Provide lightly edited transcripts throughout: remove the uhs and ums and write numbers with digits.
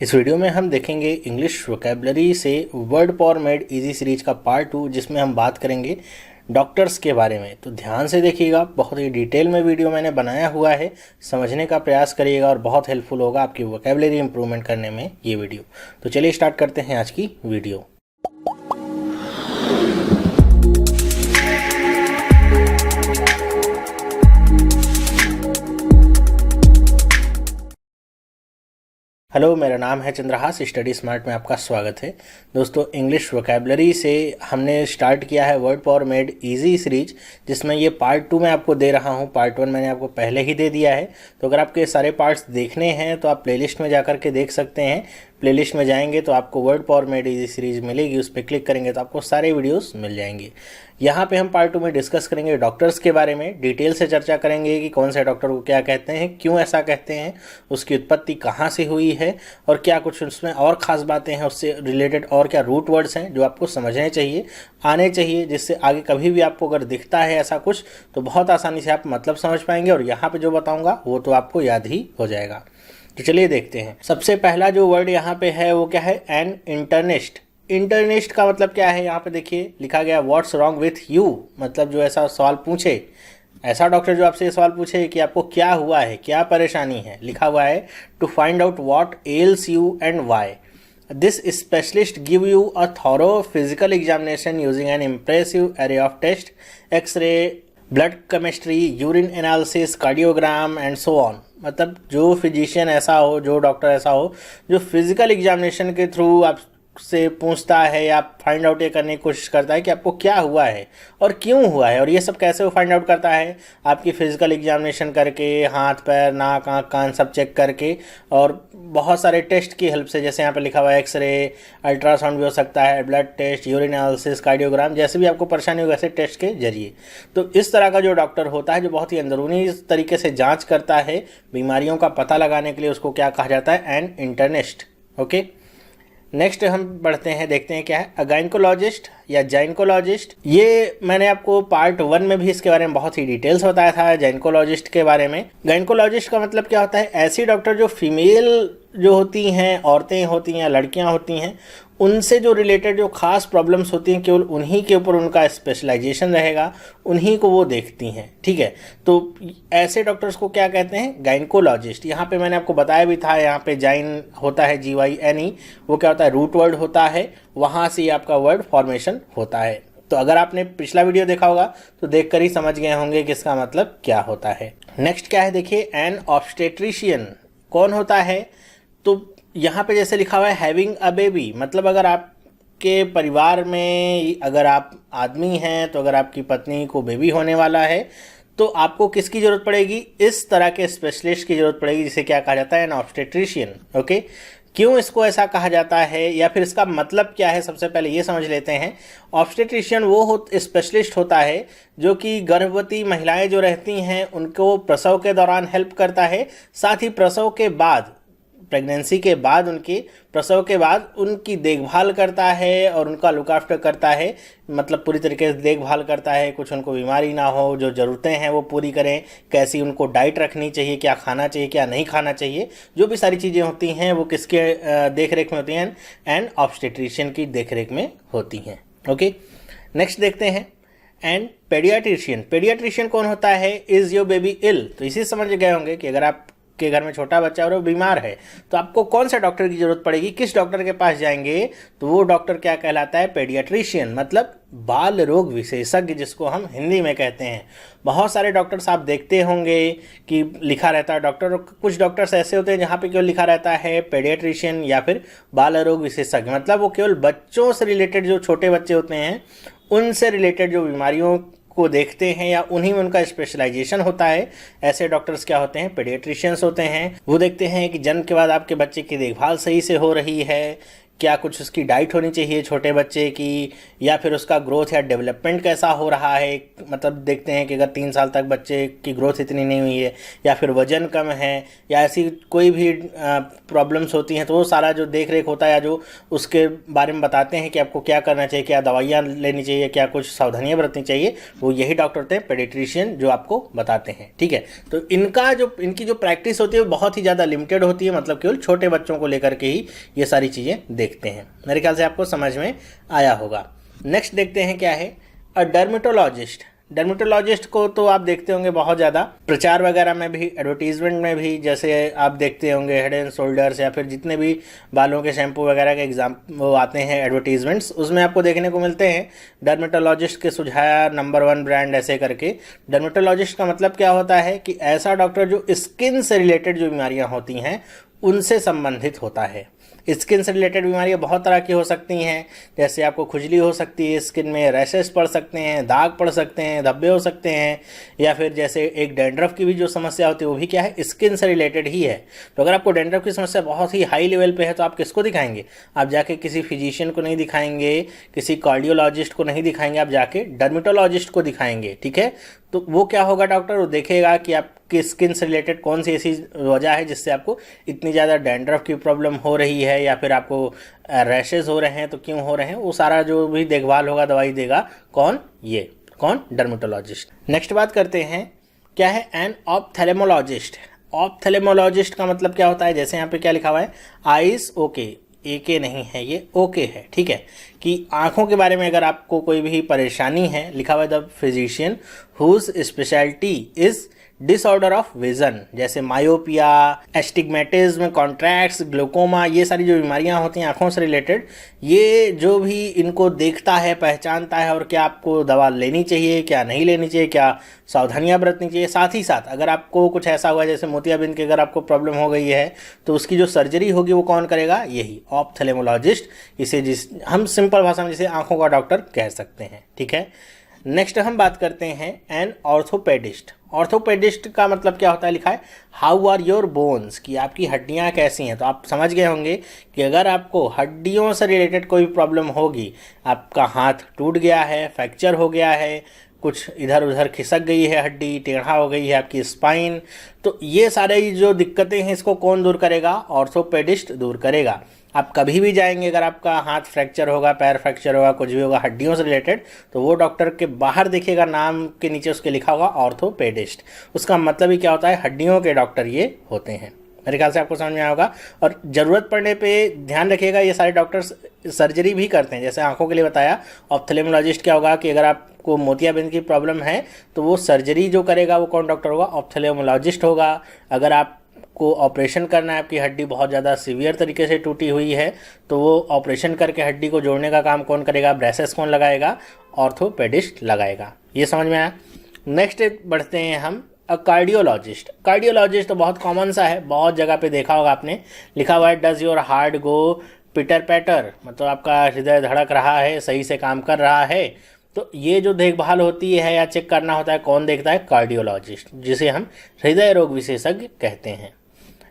इस वीडियो में हम देखेंगे इंग्लिश वोकैबुलरी से word power made easy series का पार्ट 2, जिसमें हम बात करेंगे डॉक्टर्स के बारे में। तो ध्यान से देखिएगा, बहुत ही डिटेल में वीडियो मैंने बनाया हुआ है, समझने का प्रयास करिएगा और बहुत हेल्पफुल होगा आपकी वोकैबुलरी इंप्रूवमेंट करने में ये वीडियो। तो चलिए स्टार्ट करते हैं आज की वीडियो। हेलो, मेरा नाम है चंद्रहास, स्टडी स्मार्ट में आपका स्वागत है। दोस्तों, इंग्लिश वोकैबुलरी से हमने स्टार्ट किया है word power made easy series, जिसमें ये पार्ट 2 मैं आपको दे रहा हूँ। पार्ट 1 मैंने आपको पहले ही दे दिया है। तो अगर आपके सारे पार्ट्स देखने हैं तो आप प्लेलिस्ट में जाकर के देख सकते हैं। प्लेलिस्ट में जाएंगे तो आपको word power made easy series मिलेगी, उस पर क्लिक करेंगे तो आपको सारे वीडियोस मिल जाएंगे। यहाँ पे हम पार्ट 2 में डिस्कस करेंगे डॉक्टर्स के बारे में, डिटेल से चर्चा करेंगे कि कौन से डॉक्टर को क्या कहते हैं, क्यों ऐसा कहते हैं, उसकी उत्पत्ति कहाँ से हुई है और क्या कुछ उसमें और ख़ास बातें हैं, उससे रिलेटेड और क्या रूट वर्ड्स हैं जो आपको समझने चाहिए, आने चाहिए, जिससे आगे कभी भी आपको अगर दिखता है ऐसा कुछ तो बहुत आसानी से आप मतलब समझ पाएंगे और यहाँ पे जो बताऊँगा वो तो आपको याद ही हो जाएगा। तो चलिए देखते हैं। सबसे पहला जो वर्ड यहाँ पे है वो क्या है? N internist. इंटर्निस्ट का मतलब क्या है? यहाँ पे देखिए लिखा गया व्हाट्स रॉन्ग विथ यू, मतलब जो ऐसा सवाल पूछे, ऐसा डॉक्टर जो आपसे सवाल पूछे कि आपको क्या हुआ है, क्या परेशानी है। लिखा हुआ है to find out what else you and why. This specialist give you a thorough physical examination using an impressive array of test, x ray, blood chemistry, urine analysis, cardiogram and so on. मतलब जो physician ऐसा हो, जो doctor ऐसा हो जो physical examination के through आपसे पूछता है या फाइंड आउट ये करने की कोशिश करता है कि आपको क्या हुआ है और क्यों हुआ है। और ये सब कैसे वो फाइंड आउट करता है? आपकी फिजिकल एग्जामिनेशन करके, हाथ पैर नाक आँख कान सब चेक करके और बहुत सारे टेस्ट की हेल्प से, जैसे यहाँ पे लिखा हुआ है एक्सरे, अल्ट्रासाउंड भी हो सकता है, blood test, urine analysis, cardiogram, जैसे भी आपको परेशानी हो वैसे टेस्ट के जरिए। तो इस तरह का जो डॉक्टर होता है जो बहुत ही अंदरूनी तरीके से जाँच करता है बीमारियों का पता लगाने के लिए, उसको क्या कहा जाता है? N internist. ओके, नेक्स्ट हम बढ़ते हैं, देखते हैं क्या है। अ गायनकोलॉजिस्ट या जाइनकोलॉजिस्ट। ये मैंने आपको पार्ट 1 में भी इसके बारे में बहुत ही डिटेल्स बताया था जाइनकोलॉजिस्ट के बारे में। गायनकोलॉजिस्ट का मतलब क्या होता है? ऐसी डॉक्टर जो फीमेल जो होती हैं, औरतें होती हैं या लड़कियां होती हैं, उनसे जो रिलेटेड जो खास प्रॉब्लम्स होती हैं, केवल उन्हीं के ऊपर उनका स्पेशलाइजेशन रहेगा, उन्हीं को वो देखती हैं। ठीक है, तो ऐसे डॉक्टर्स को क्या कहते हैं? गायनकोलॉजिस्ट। यहाँ पे मैंने आपको बताया भी था, यहाँ पे जाइन होता है GYNE, वो क्या होता है? रूट वर्ड होता है, वहाँ से आपका वर्ड फॉर्मेशन होता है। तो अगर आपने पिछला वीडियो देखा होगा तो देखकर ही समझ गए होंगे कि इसका मतलब क्या होता है। नेक्स्ट क्या है देखिए, एन ऑब्स्टेट्रिशियन। कौन होता है? तो यहाँ पे जैसे लिखा हुआ है हैविंग अ बेबी, मतलब अगर आपके परिवार में अगर आप आदमी हैं तो अगर आपकी पत्नी को बेबी होने वाला है तो आपको किसकी ज़रूरत पड़ेगी? इस तरह के स्पेशलिस्ट की ज़रूरत पड़ेगी, जिसे क्या कहा जाता है? N obstetrician. ओके, क्यों इसको ऐसा कहा जाता है या फिर इसका मतलब क्या है, सबसे पहले ये समझ लेते हैं। ऑब्स्टेट्रिशियन वो स्पेशलिस्ट होता है जो कि गर्भवती महिलाएं जो रहती हैं उनको प्रसव के दौरान हेल्प करता है, साथ ही प्रसव के बाद, प्रेगनेंसी के बाद, उनकी प्रसव के बाद उनकी देखभाल करता है और उनका लुक आफ्टर करता है, मतलब पूरी तरीके से देखभाल करता है, कुछ उनको बीमारी ना हो, जो ज़रूरतें हैं वो पूरी करें, कैसी उनको डाइट रखनी चाहिए, क्या खाना चाहिए क्या नहीं खाना चाहिए, जो भी सारी चीज़ें होती हैं वो किसके देख रेख में होती हैं? एंड ऑब्स्टेट्रिशियन की देख रेख में होती हैं। ओके, नेक्स्ट देखते हैं एंड पेडियाट्रिशियन। पेडियाट्रिशियन कौन होता है? इज़ योर बेबी इल। तो इसी समझ गए होंगे कि अगर आप के घर में छोटा बच्चा और वो बीमार है तो आपको कौन सा डॉक्टर की जरूरत पड़ेगी, किस डॉक्टर के पास जाएंगे? तो वो डॉक्टर क्या कहलाता है? पेडियाट्रिशियन, मतलब बाल रोग विशेषज्ञ, जिसको हम हिंदी में कहते हैं। बहुत सारे डॉक्टर्स आप देखते होंगे कि लिखा रहता है डॉक्टर, कुछ डॉक्टर्स ऐसे होते हैं जहाँ पे केवल लिखा रहता है पेडियाट्रिशियन या फिर बाल रोग विशेषज्ञ, मतलब वो केवल बच्चों से रिलेटेड, जो छोटे बच्चे होते हैं उनसे रिलेटेड जो बीमारियों को देखते हैं या उन्हीं में उनका स्पेशलाइजेशन होता है। ऐसे डॉक्टर्स क्या होते हैं? पेडियाट्रिशियंस होते हैं। वो देखते हैं कि जन्म के बाद आपके बच्चे की देखभाल सही से हो रही है, क्या कुछ उसकी डाइट होनी चाहिए छोटे बच्चे की, या फिर उसका ग्रोथ या डेवलपमेंट कैसा हो रहा है। मतलब देखते हैं कि अगर 3 साल तक बच्चे की ग्रोथ इतनी नहीं हुई है, या फिर वजन कम है, या ऐसी कोई भी प्रॉब्लम्स होती हैं, तो वो सारा जो देख रेख होता है या जो उसके बारे में बताते हैं कि आपको क्या करना चाहिए, क्या दवाइयाँ लेनी चाहिए, क्या कुछ सावधानियाँ बरतनी चाहिए, वो यही डॉक्टर होते हैं पेडिट्रिशियन जो आपको बताते हैं। ठीक है, तो इनकी जो प्रैक्टिस होती है वो बहुत ही ज़्यादा लिमिटेड होती है, मतलब केवल छोटे बच्चों को लेकर के ही ये सारी चीज़ें देखते हैं। मेरे ख्याल से आपको समझ में आया होगा। नेक्स्ट देखते हैं क्या है, अ डर्मेटोलॉजिस्ट। डर्मेटोलॉजिस्ट को तो आप देखते होंगे बहुत ज़्यादा प्रचार वगैरह में भी, एडवर्टीजमेंट में भी, जैसे आप देखते होंगे हेड एंड शोल्डर्स या फिर जितने भी बालों के शैम्पू वगैरह के एग्जाम वो आते हैं एडवर्टीजमेंट्स, उसमें आपको देखने को मिलते हैं डर्मेटोलॉजिस्ट के सुझाया नंबर 1 ब्रांड ऐसे करके। डर्मेटोलॉजिस्ट का मतलब क्या होता है कि ऐसा डॉक्टर जो स्किन से रिलेटेड जो बीमारियाँ होती हैं उनसे संबंधित होता है। स्किन से रिलेटेड बीमारियाँ बहुत तरह की हो सकती हैं, जैसे आपको खुजली हो सकती है, स्किन में रैशेस पड़ सकते हैं, दाग पड़ सकते हैं, धब्बे हो सकते हैं, या फिर जैसे एक डैंड्रफ की भी जो समस्या होती है वो भी क्या है, स्किन से रिलेटेड ही है। तो अगर आपको डैंड्रफ की समस्या बहुत ही हाई लेवल पे है तो आप किसको दिखाएंगे? आप जाके किसी फिजिशियन को नहीं दिखाएंगे, किसी कार्डियोलॉजिस्ट को नहीं दिखाएंगे, आप जाके डर्मेटोलॉजिस्ट को दिखाएंगे। ठीक है, तो वो क्या होगा डॉक्टर, वो देखेगा कि आपकी स्किन से रिलेटेड कौन सी ऐसी वजह है जिससे आपको इतनी ज़्यादा डैंड्रफ की प्रॉब्लम हो रही है, या फिर आपको रैशेज हो रहे हैं तो क्यों हो रहे हैं, वो सारा जो भी देखभाल होगा, दवाई देगा कौन, ये कौन, डर्मेटोलॉजिस्ट। नेक्स्ट बात करते हैं क्या है, एन ऑप्थेल्मोलॉजिस्ट। ऑप्थेल्मोलॉजिस्ट का मतलब क्या होता है, जैसे यहाँ पे क्या लिखा हुआ है, आइस ओके, एके नहीं है, ये ओके है। ठीक है, कि आंखों के बारे में अगर आपको कोई भी परेशानी है, लिखा हुआ है the physician whose speciality is disorder of vision, जैसे मायोपिया, एस्टिग्मेटिज्म, कॉन्ट्रैक्ट्स, ग्लूकोमा, ये सारी जो बीमारियां होती हैं आंखों से रिलेटेड, ये जो भी इनको देखता है, पहचानता है, और क्या आपको दवा लेनी चाहिए, क्या नहीं लेनी चाहिए, क्या सावधानियां बरतनी चाहिए। साथ ही साथ अगर आपको कुछ ऐसा हुआ जैसे मोतियाबिंद की अगर आपको प्रॉब्लम हो गई है तो उसकी जो सर्जरी होगी वो कौन करेगा, यही ऑप्थेल्मोलॉजिस्ट, इसे जिस हम सिंपल भाषा में जिसे आंखों का डॉक्टर कह सकते हैं। ठीक है, नेक्स्ट हम बात करते हैं एन ऑर्थोपेडिस्ट। ऑर्थोपेडिस्ट का मतलब क्या होता है, लिखा है हाउ आर योर बोन्स, कि आपकी हड्डियां कैसी हैं। तो आप समझ गए होंगे कि अगर आपको हड्डियों से रिलेटेड कोई प्रॉब्लम होगी, आपका हाथ टूट गया है, फ्रैक्चर हो गया है, कुछ इधर उधर खिसक गई है हड्डी, टेढ़ा हो गई है आपकी स्पाइन, तो ये सारे जो दिक्कतें हैं इसको कौन दूर करेगा, ऑर्थोपेडिस्ट दूर करेगा। आप कभी भी जाएंगे, अगर आपका हाथ फ्रैक्चर होगा, पैर फ्रैक्चर होगा, कुछ भी होगा हड्डियों से रिलेटेड, तो वो डॉक्टर के बाहर देखिएगा, नाम के नीचे उसके लिखा होगा ऑर्थोपेडिस्ट। उसका मतलब ही क्या होता है, हड्डियों के डॉक्टर ये होते हैं। मेरे ख्याल से आपको समझ में आया होगा। और ज़रूरत पड़ने पे ध्यान रखिएगा, ये सारे डॉक्टर्स सर्जरी भी करते हैं। जैसे आंखों के लिए बताया, ऑप्थेल्मोलॉजिस्ट क्या होगा कि अगर आपको मोतियाबिंद की प्रॉब्लम है तो वो सर्जरी जो करेगा वो कौन डॉक्टर होगा, ऑप्थेल्मोलॉजिस्ट होगा। अगर आपको ऑपरेशन करना है, आपकी हड्डी बहुत ज़्यादा सीवियर तरीके से टूटी हुई है, तो वो ऑपरेशन करके हड्डी को जोड़ने का काम कौन करेगा, ब्रेसेस कौन लगाएगा, ऑर्थोपेडिस्ट लगाएगा। ये समझ में आया। नेक्स्ट बढ़ते हैं हम, कार्डियोलॉजिस्ट। कार्डियोलॉजिस्ट तो बहुत कॉमन सा है, बहुत जगह पे देखा होगा आपने, लिखा हुआ है डज योर हार्ट गो पिटर पैटर, मतलब आपका हृदय धड़क रहा है, सही से काम कर रहा है। तो ये जो देखभाल होती है या चेक करना होता है, कौन देखता है, कार्डियोलॉजिस्ट, जिसे हम हृदय रोग विशेषज्ञ कहते हैं।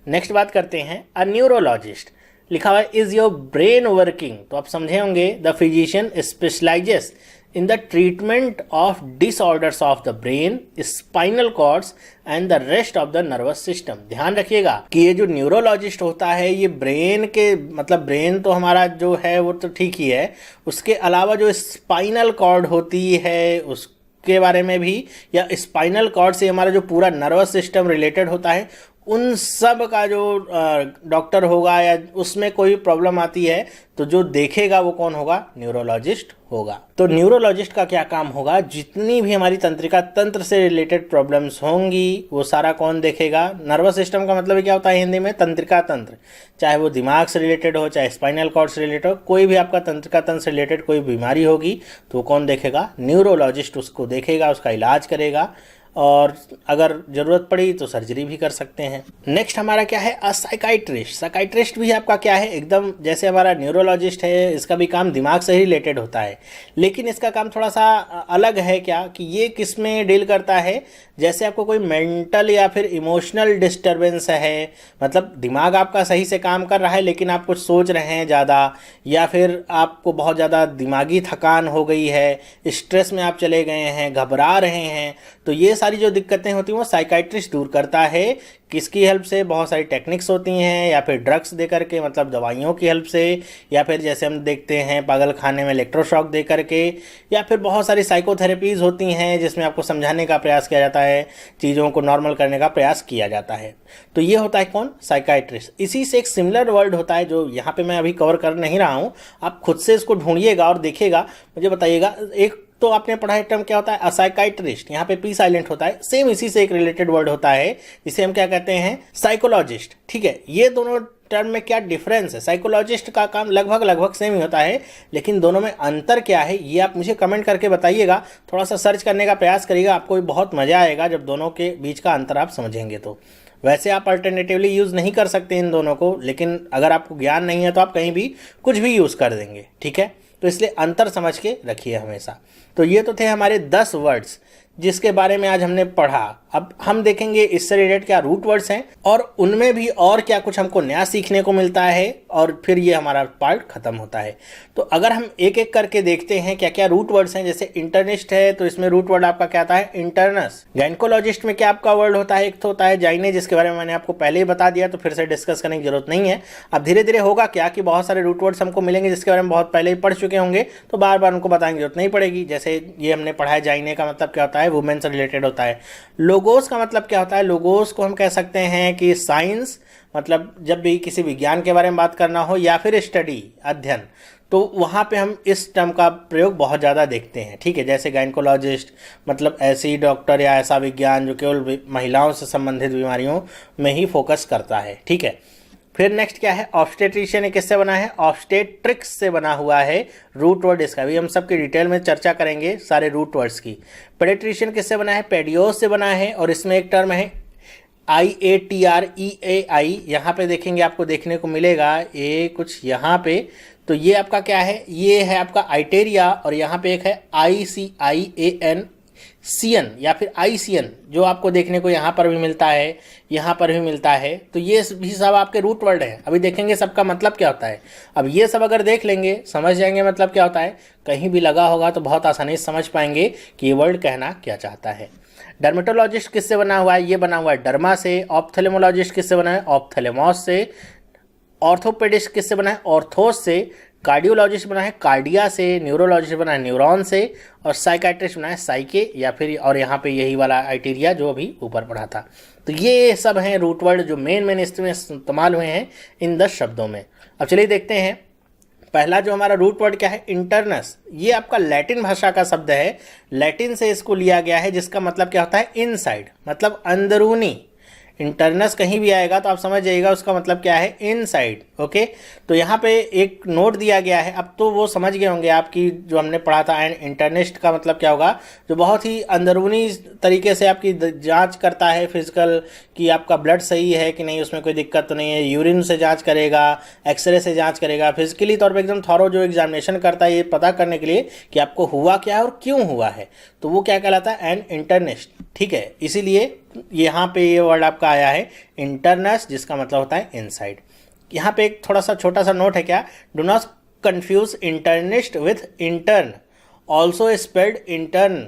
नेक्स्ट बात करते हैं, अ न्यूरोलॉजिस्ट। लिखा हुआ है इज योर ब्रेन वर्किंग, तो आप समझे होंगे the physician specialises in the treatment of disorders of the brain, spinal cords and the rest of the nervous system। ध्यान रखिएगा कि ये जो न्यूरोलॉजिस्ट होता है ये ब्रेन के, मतलब ब्रेन तो हमारा जो है वो तो ठीक ही है, उसके अलावा जो स्पाइनल कॉर्ड होती है उसके बारे में भी, या स्पाइनल कॉर्ड से हमारा जो पूरा नर्वस सिस्टम रिलेटेड होता है, उन सब का जो डॉक्टर होगा, या उसमें कोई प्रॉब्लम आती है तो जो देखेगा वो कौन होगा, न्यूरोलॉजिस्ट होगा। तो न्यूरोलॉजिस्ट का क्या काम होगा, जितनी भी हमारी तंत्रिका तंत्र से रिलेटेड प्रॉब्लम्स होंगी वो सारा कौन देखेगा। नर्वस सिस्टम का मतलब क्या होता है हिंदी में, तंत्रिका तंत्र, चाहे वो दिमाग से रिलेटेड हो, चाहे स्पाइनल कॉर्ड से रिलेटेड हो, कोई भी आपका तंत्रिका तंत्र से रिलेटेड कोई बीमारी होगी तो वो कौन देखेगा, न्यूरोलॉजिस्ट उसको देखेगा, उसका इलाज करेगा। और अगर ज़रूरत पड़ी तो सर्जरी भी कर सकते हैं। नेक्स्ट हमारा क्या है, साइकाइट्रिस्ट। साइकाइट्रिस्ट भी आपका क्या है, एकदम जैसे हमारा न्यूरोलॉजिस्ट है, इसका भी काम दिमाग से ही रिलेटेड होता है, लेकिन इसका काम थोड़ा सा अलग है। क्या कि ये किस में डील करता है, जैसे आपको कोई मेंटल या फिर इमोशनल डिस्टर्बेंस है, मतलब दिमाग आपका सही से काम कर रहा है लेकिन आप कुछ सोच रहे हैं ज़्यादा, या फिर आपको बहुत ज़्यादा दिमागी थकान हो गई है, स्ट्रेस में आप चले गए हैं, घबरा रहे हैं, तो ये सारी जो दिक्कतें होती हैं वो साइकाइट्रिस्ट दूर करता है। किसकी हेल्प से, बहुत सारी टेक्निक्स होती हैं, या फिर ड्रग्स दे करके, मतलब दवाइयों की हेल्प से, या फिर जैसे हम देखते हैं पागल खाने में इलेक्ट्रोशॉक दे करके, या फिर बहुत सारी साइकोथेरेपीज़ होती हैं जिसमें आपको समझाने का प्रयास किया जाता है, चीज़ों को नॉर्मल करने का प्रयास किया जाता है। तो ये होता है कौन, साइकाइट्रिस्ट। इसी से एक सिमिलर वर्ड होता है जो यहाँ पे मैं अभी कवर कर नहीं रहा हूँ, आप खुद से इसको ढूंढिएगा और देखिएगा, मुझे बताइएगा। एक तो आपने पढ़ा है टर्म क्या होता है, असाइकाइट्रिस्ट, यहाँ पे पी साइलेंट होता है। सेम इसी से एक रिलेटेड वर्ड होता है जिसे हम क्या कहते हैं, साइकोलॉजिस्ट। ठीक है, ये दोनों टर्म में क्या डिफरेंस है, साइकोलॉजिस्ट का काम लगभग सेम ही होता है, लेकिन दोनों में अंतर क्या है ये आप मुझे कमेंट करके बताइएगा। थोड़ा सा सर्च करने का प्रयास करिएगा, आपको भी बहुत मजा आएगा जब दोनों के बीच का अंतर आप समझेंगे। तो वैसे आप अल्टरनेटिवली यूज़ नहीं कर सकते इन दोनों को, लेकिन अगर आपको ज्ञान नहीं है तो आप कहीं भी कुछ भी यूज़ कर देंगे। ठीक है, तो इसलिए अंतर समझ के रखिए हमेशा। तो ये तो थे हमारे 10 वर्ड्स जिसके बारे में आज हमने पढ़ा। अब हम देखेंगे इससे रिलेटेड क्या रूट वर्ड्स हैं और उनमें भी और क्या कुछ हमको नया सीखने को मिलता है, और फिर ये हमारा पार्ट खत्म होता है। तो अगर हम एक एक करके देखते हैं क्या क्या रूट वर्ड्स हैं, जैसे इंटर्निस्ट है तो इसमें रूट वर्ड आपका क्या आता है, इंटर्नस। गायनेकोलॉजिस्ट में क्या आपका वर्ड होता है, एक तो होता है जाइने, जिसके बारे में मैंने आपको पहले ही बता दिया, तो फिर से डिस्कस करने की जरूरत नहीं है। अब धीरे धीरे होगा क्या कि बहुत सारे रूट वर्ड्स हमको मिलेंगे जिसके बारे में बहुत पहले ही पढ़ चुके होंगे, तो बार बार उनको बताने की जरूरत नहीं पड़ेगी। जैसे ये हमने पढ़ा है, जाइने का मतलब क्या होता है, वुमेन से रिलेटेड होता है। लोगोस का मतलब क्या होता है, लोगोस को हम कह सकते हैं कि साइंस, मतलब जब भी किसी विज्ञान के बारे में बात करना हो या फिर स्टडी, अध्ययन, तो वहाँ पे हम इस टर्म का प्रयोग बहुत ज़्यादा देखते हैं। ठीक है, जैसे गायनेकोलॉजिस्ट मतलब ऐसी डॉक्टर या ऐसा विज्ञान जो केवल महिलाओं से संबंधित बीमारियों में ही फोकस करता है। ठीक है, फिर नेक्स्ट क्या है, ऑब्स्टेट्रिशियन किससे बना है, ऑब्स्टेट्रिक्स से बना हुआ है रूट वर्ड इसका भी हम सबकी डिटेल में चर्चा करेंगे सारे रूट वर्ड्स की। पेडिट्रिशियन किससे बना है, पेडियोस से बना है, और इसमें एक टर्म है IATREAI, यहाँ पे देखेंगे आपको देखने को मिलेगा ये कुछ यहाँ पे, तो ये आपका क्या है, ये है आपका आइटेरिया, और यहाँ पे एक है ICIAN CN या फिर ICN जो आपको देखने को यहाँ पर भी मिलता है, यहाँ पर भी मिलता है। तो ये भी सब आपके रूट वर्ड हैं। अभी देखेंगे सबका मतलब क्या होता है। अब ये सब अगर देख लेंगे समझ जाएंगे मतलब क्या होता है, कहीं भी लगा होगा तो बहुत आसानी से समझ पाएंगे कि ये वर्ड कहना क्या चाहता है। डर्मेटोलॉजिस्ट किससे बना हुआ है, ये बना हुआ है डर्मा से। ऑप्थेल्मोलॉजिस्ट किससे बना है, ऑप्थेलेमॉस से। ऑर्थोपेडिस्ट किससे बना है, ऑर्थोस से। कार्डियोलॉजिस्ट बना है कार्डिया से। न्यूरोलॉजिस्ट बना है न्यूरॉन से। और साइकाइट्रिस्ट बना है साइके, या फिर और यहाँ पे यही वाला आइटेरिया जो अभी ऊपर पढ़ा था। तो ये सब हैं रूट वर्ड जो मेन इसमें इस्तेमाल हुए हैं इन 10 शब्दों में। अब चलिए देखते हैं पहला जो हमारा रूट वर्ड क्या है, इंटरनस। ये आपका लैटिन भाषा का शब्द है, लैटिन से इसको लिया गया है, जिसका मतलब क्या होता है, इनसाइड, मतलब अंदरूनी। इंटरनस कहीं भी आएगा तो आप समझ जाइएगा उसका मतलब क्या है, इनसाइड। ओके, तो यहाँ पे एक नोट दिया गया है, अब तो वो समझ गए होंगे आपकी जो हमने पढ़ा था। एंड इंटरनिस्ट का मतलब क्या होगा, जो बहुत ही अंदरूनी तरीके से आपकी जांच करता है फिजिकल, कि आपका ब्लड सही है कि नहीं, उसमें कोई दिक्कत तो नहीं है। यूरिन से जांच करेगा, एक्सरे से जांच करेगा, फिजिकली तौर पे एकदम थॉरो जो एग्जामिनेशन करता है ये पता करने के लिए कि आपको हुआ क्या है और क्यों हुआ है, तो वो क्या कहलाता है, एन इंटरनिस्ट। ठीक है, इसीलिए यहाँ पे ये वर्ड आपका आया है इंटरनस, जिसका मतलब होता है इनसाइड। यहाँ पे एक थोड़ा सा छोटा सा नोट है, क्या, do not confuse internist with intern, also spelled intern,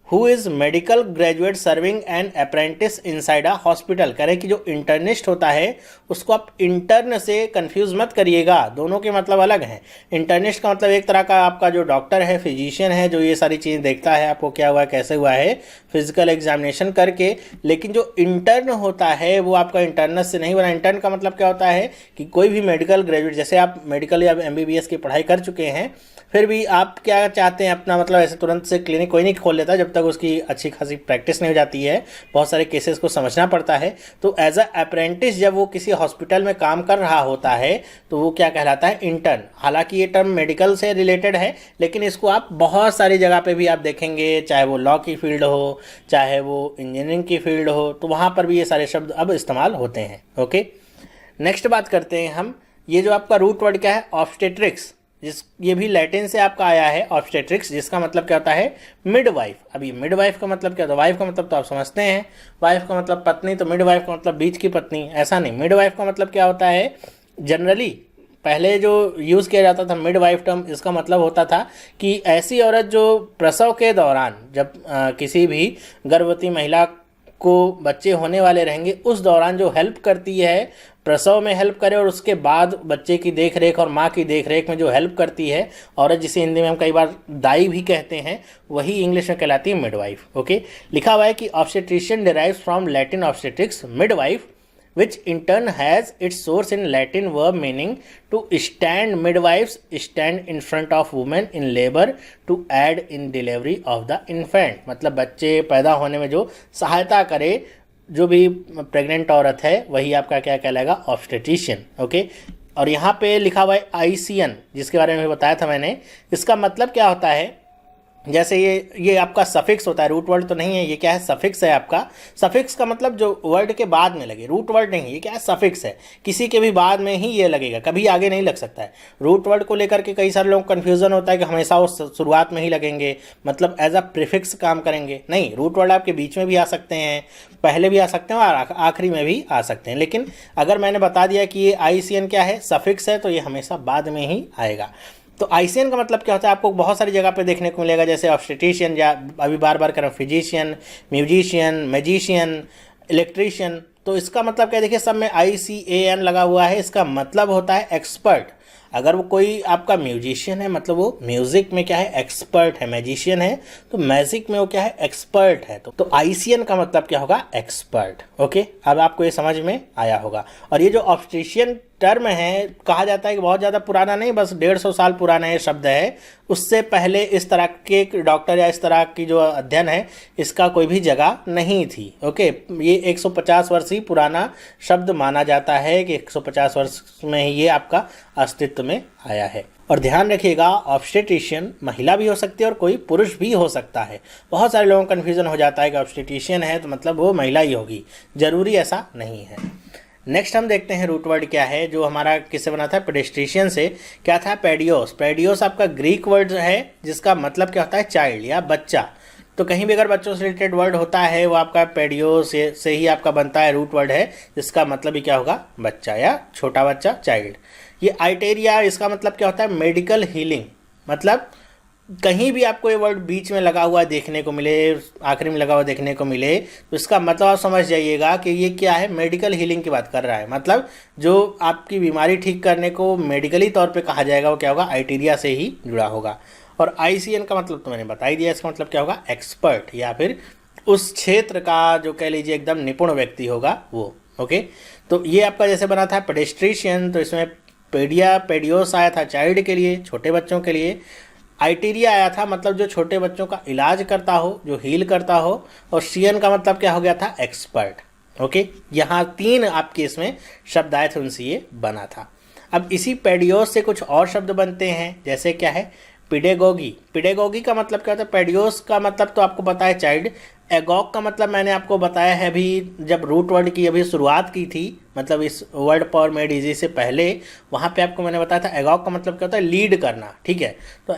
who is medical graduate serving an apprentice inside a hospital. कह रहे हैं कि जो इंटर्निस्ट होता है उसको आप इंटर्न से कंफ्यूज मत करिएगा, दोनों के मतलब अलग हैं। इंटर्निस्ट का मतलब एक तरह का आपका जो डॉक्टर है, फिजिशियन है, जो ये सारी चीज़ें देखता है आपको क्या हुआ है कैसे हुआ है फिजिकल एग्जामिनेशन करके। लेकिन जो इंटर्न होता है वो आपका इंटर्नस से नहीं बना। इंटर्न का मतलब क्या होता है कि कोई भी मेडिकल ग्रेजुएट, जैसे आप मेडिकल या MBBS की पढ़ाई कर चुके हैं, फिर भी आप क्या चाहते हैं अपना, मतलब ऐसे तुरंत से क्लिनिक कोई नहीं खोल लेता जब तक उसकी अच्छी खासी प्रैक्टिस नहीं हो जाती है, बहुत सारे केसेस को समझना पड़ता है। तो एज अ अप्रेंटिस जब वो किसी हॉस्पिटल में काम कर रहा होता है तो वो क्या कहलाता है, इंटर्न। हालांकि ये टर्म मेडिकल से रिलेटेड है, लेकिन इसको आप बहुत सारी जगह पे भी आप देखेंगे, चाहे वो लॉ की फील्ड हो, चाहे वो इंजीनियरिंग की फील्ड हो, तो वहाँ पर भी ये सारे शब्द अब इस्तेमाल होते हैं। ओके, नेक्स्ट बात करते हैं हम, ये जो आपका रूट वर्ड क्या है, ऑब्स्टेट्रिक्स, ये भी लैटिन से आपका आया है ऑब्स्टेट्रिक्स, जिसका मतलब क्या होता है, मिडवाइफ। अब ये मिडवाइफ का मतलब क्या होता है, वाइफ का मतलब तो आप समझते हैं, वाइफ का मतलब पत्नी, तो मिडवाइफ का मतलब बीच की पत्नी, ऐसा नहीं। मिडवाइफ का मतलब क्या होता है, जनरली पहले जो यूज़ किया जाता था मिडवाइफ टर्म, इसका मतलब होता था कि ऐसी औरत जो प्रसव के दौरान, जब किसी भी गर्भवती महिला को बच्चे होने वाले रहेंगे, उस दौरान जो हेल्प करती है, प्रसव में हेल्प करे और उसके बाद बच्चे की देख रेख और माँ की देख रेख में जो हेल्प करती है औरत, जिसे हिंदी में हम कई बार दाई भी कहते हैं, वही इंग्लिश में कहलाती है मिडवाइफ। ओके, लिखा हुआ है कि obstetrician derives from Latin obstetrics midwife, which in turn has its source in Latin verb meaning to stand. Midwives stand in front of women in labor to aid in delivery of the infant, मतलब बच्चे पैदा होने में जो सहायता करे, जो भी प्रेग्नेंट औरत है, वही आपका क्या कहलाएगा, ऑब्स्टेट्रिशियन। ओके, और यहाँ पे लिखा हुआ है आईसीएन, जिसके बारे में बताया था मैंने। इसका मतलब क्या होता है, जैसे ये आपका सफिक्स होता है, रूट वर्ड तो नहीं है, ये क्या है, सफिक्स है आपका। सफिक्स का मतलब जो वर्ड के बाद में लगे, रूट वर्ड नहीं, ये क्या है, सफिक्स है, किसी के भी बाद में ही ये लगेगा, कभी आगे नहीं लग सकता है। रूट वर्ड को लेकर के कई सारे लोगों को कन्फ्यूजन होता है कि हमेशा वो शुरुआत में ही लगेंगे, मतलब एज अ प्रीफिक्स काम करेंगे। नहीं, रूट वर्ड आपके बीच में भी आ सकते हैं, पहले भी आ सकते हैं और आखिरी में भी आ सकते हैं, लेकिन अगर मैंने बता दिया कि ये आईसीएन क्या है, सफिक्स है, तो ये हमेशा बाद में ही आएगा। तो आईसीएन का मतलब क्या होता है, आपको बहुत सारी जगह पे देखने को मिलेगा, जैसे ऑब्स्टेट्रिशियन, या अभी बार बार करें, फिजिशियन, म्यूजिशियन, मैजिशियन, इलेक्ट्रीशियन। तो इसका मतलब क्या, देखिए सब में ICAN लगा हुआ है, इसका मतलब होता है एक्सपर्ट। अगर वो कोई आपका म्यूजिशियन है, मतलब वो म्यूजिक में क्या है, एक्सपर्ट है। मैजिशियन है तो मैजिक में वो क्या है, एक्सपर्ट है। तो आईसीएन का मतलब क्या होगा, एक्सपर्ट। ओके, अब आपको ये समझ में आया होगा। और ये जो ऑब्स्टेट्रिशियन टर्म है, कहा जाता है कि बहुत ज़्यादा पुराना नहीं, बस 150 साल पुराना ये शब्द है। उससे पहले इस तरह के डॉक्टर या इस तरह की जो अध्ययन है, इसका कोई भी जगह नहीं थी। ओके, ये 150 वर्ष ही पुराना शब्द माना जाता है कि 150 वर्ष में ही ये आपका अस्तित्व में आया है। और ध्यान रखिएगा, ऑब्स्टेट्रिशियन महिला भी हो सकती है और कोई पुरुष भी हो सकता है। बहुत सारे लोगों को कन्फ्यूजन हो जाता है कि ऑब्स्टेट्रिशियन है तो मतलब वो महिला ही होगी, जरूरी ऐसा नहीं है। नेक्स्ट हम देखते हैं रूट वर्ड क्या है, जो हमारा किससे बना था, पेडेस्ट्रिशियन से। क्या था, पेडियोस। पेडियोस आपका ग्रीक वर्ड है, जिसका मतलब क्या होता है, चाइल्ड या बच्चा। तो कहीं भी अगर बच्चों से रिलेटेड वर्ड होता है, वो आपका पेडियोस से ही आपका बनता है, रूट वर्ड है, जिसका मतलब ही क्या होगा, बच्चा या छोटा बच्चा, चाइल्ड। ये आइटेरिया, इसका मतलब क्या होता है, मेडिकल हीलिंग। मतलब कहीं भी आपको ये वर्ड बीच में लगा हुआ देखने को मिले, आखिरी में लगा हुआ देखने को मिले, तो इसका मतलब आप समझ जाइएगा कि ये क्या है, मेडिकल हीलिंग की बात कर रहा है। मतलब जो आपकी बीमारी ठीक करने को मेडिकली तौर पे कहा जाएगा, वो क्या होगा, आइटेरिया से ही जुड़ा होगा। और आईसीएन का मतलब तो मैंने बता ही दिया, इसका मतलब क्या होगा, एक्सपर्ट, या फिर उस क्षेत्र का जो कह लीजिए एकदम निपुण व्यक्ति होगा वो। ओके, तो ये आपका जैसे बना था पेडेस्ट्रिशियन, तो इसमें पेडियोस आया था चाइल्ड के लिए, छोटे बच्चों के लिए। आइटेरिया आया था मतलब जो छोटे बच्चों का इलाज करता हो, जो हील करता हो। और सीएन का मतलब क्या हो गया था, एक्सपर्ट। ओके, यहाँ 3 आपके इसमें शब्द आए थे, उनसे ये बना था। अब इसी पेडियोस से कुछ और शब्द बनते हैं, जैसे क्या है, पिडेगोगी। पिडेगोगी का मतलब क्या होता है, पेडियोस का मतलब तो आपको पता है चाइल्ड। एगॉग का मतलब मैंने आपको बताया है अभी, जब रूट वर्ड की अभी शुरुआत की थी, मतलब इस वर्ड पावर मेड इजी से पहले, वहाँ पे आपको मैंने बताया था एगॉग का मतलब क्या होता है, लीड करना। ठीक है, तो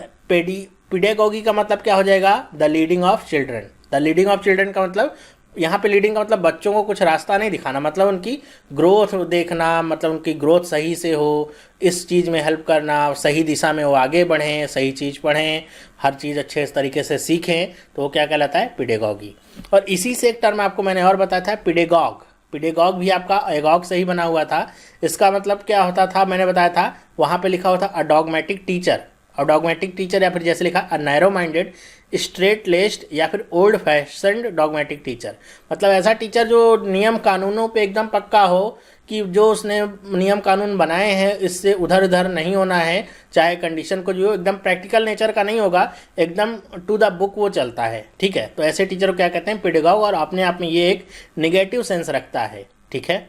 पिडेगोगी का मतलब क्या हो जाएगा, the leading of children. The leading of children का मतलब, यहाँ पे लीडिंग का मतलब बच्चों को कुछ रास्ता नहीं दिखाना, मतलब उनकी ग्रोथ देखना, मतलब उनकी ग्रोथ सही से हो, इस चीज़ में हेल्प करना, सही दिशा में वो आगे बढ़ें, सही चीज़ पढ़ें, हर चीज़ अच्छे तरीके से सीखें, तो वो क्या कहलाता है, पिडेगॉगी। और इसी से एक टर्म आपको मैंने और बताया था, पिडेगॉग। पिडेगॉग भी आपका एगॉग से ही बना हुआ था। इसका मतलब क्या होता था, मैंने बताया था, वहाँ पे लिखा हुआ था अ डॉगमेटिक टीचर। और डॉगमेटिक टीचर, या फिर जैसे लिखा अ नैरो माइंडेड, स्ट्रेट लेस्ड या फिर ओल्ड फैशन्ड डॉगमेटिक टीचर, मतलब ऐसा टीचर जो नियम कानूनों पे एकदम पक्का हो कि जो उसने नियम कानून बनाए हैं इससे उधर उधर नहीं होना है, चाहे कंडीशन को जो एकदम प्रैक्टिकल नेचर का नहीं होगा, एकदम टू द बुक वो चलता है। ठीक है, तो ऐसे टीचर को क्या कहते हैं, पेडागॉग, और अपने आप में ये एक निगेटिव सेंस रखता है। ठीक है,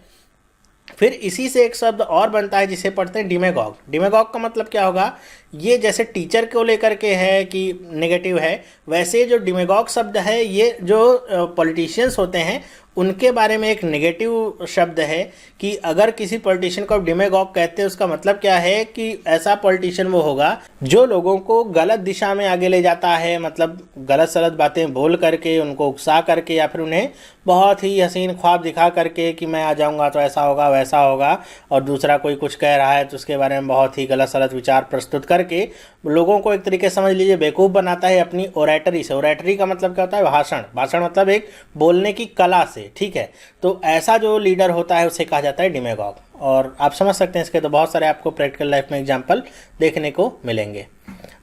फिर इसी से एक शब्द और बनता है जिसे पढ़ते हैं डिमेगॉग। डिमेगॉग का मतलब क्या होगा, ये जैसे टीचर को लेकर के है कि नेगेटिव है, वैसे जो डिमेगॉग शब्द है ये जो पॉलिटिशियंस होते हैं उनके बारे में एक नेगेटिव शब्द है कि अगर किसी पॉलिटिशियन को आप डिमेगॉग कहते हैं उसका मतलब क्या है कि ऐसा पॉलिटिशियन वो होगा जो लोगों को गलत दिशा में आगे ले जाता है, मतलब गलत सलत बातें बोल करके, उनको उकसा करके, या फिर उन्हें बहुत ही हसीन ख्वाब दिखा करके कि मैं आ जाऊंगा तो ऐसा होगा वैसा होगा, और दूसरा कोई कुछ कह रहा है तो उसके बारे में बहुत ही गलत सलत विचार प्रस्तुत करके लोगों को एक तरीके से समझ लीजिए बेवकूफ़ बनाता है अपनी ओरेटरी से। ओरेटरी का मतलब क्या होता है, भाषण। भाषण मतलब एक बोलने की कला से। ठीक है, तो ऐसा जो लीडर होता है उसे कहा जाता है डिमेगॉग। और आप समझ सकते हैं इसके तो बहुत सारे आपको प्रैक्टिकल लाइफ में एग्जाम्पल देखने को मिलेंगे।